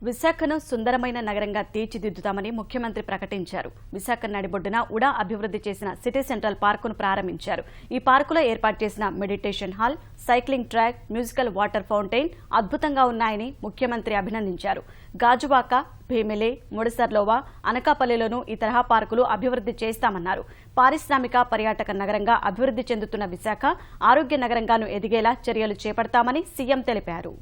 విశాఖను సుందరమైన నగరంగా తీర్చిదిద్దుతామని ముఖ్యమంత్రి ప్రకటించారు. విశాఖ నడిబొడ్డున ఉడా అభివృద్ధి చేసిన సిటీ సెంట్రల్ పార్కును ప్రారంభించారు. ఈ పార్కులో ఏర్పాటు చేసిన meditation hall, cycling track, musical water fountain అద్భుతంగా ఉన్నాయని ముఖ్యమంత్రి అభినందించారు. గాజువాక, భీమిలి, ముడసర్లోవా, అనకాపల్లిలోనూ ఈ తరహా పార్కులు అభివృద్ధి చేస్తామన్నారు. పారిశ్రామిక పర్యాటక నగరంగా అభివృద్ధి చెందుతున్న విశాఖ ఆరోగ్య నగరంగాను ఎదిగేలా చర్యలు చేపడతామని సీఎం తెలిపారు.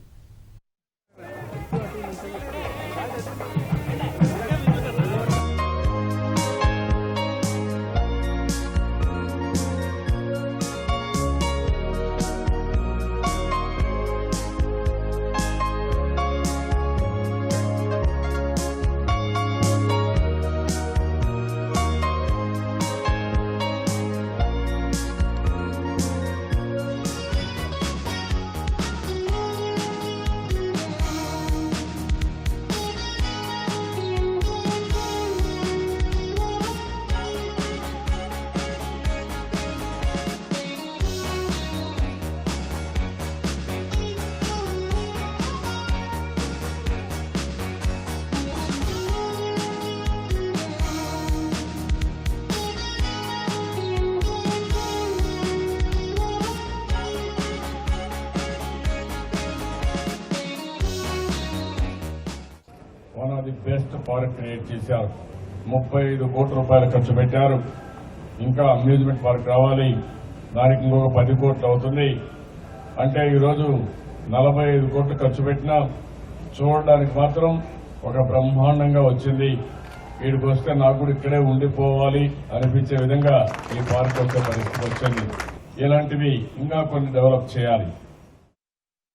One of the best park create చేశారు. 35 కోట్ల రూపాయలు ఖర్చు పెట్టారు. ఇంకా అమ్యూజ్మెంట్ పార్క్ రావాలి, దానికి ఇంకొక 10 కోట్లు అవుతుంది. అంటే ఈరోజు 45 కోట్లు ఖర్చు పెట్టినా చూడడానికి మాత్రం ఒక బ్రహ్మాండంగా వచ్చింది. వీడికి వస్తే నాకు కూడా ఇక్కడే ఉండిపోవాలి అనిపించే విధంగా ఈ పార్క్ వచ్చే పరిస్థితి వచ్చింది. ఇలాంటివి ఇంకా కొన్ని డెవలప్ చేయాలి.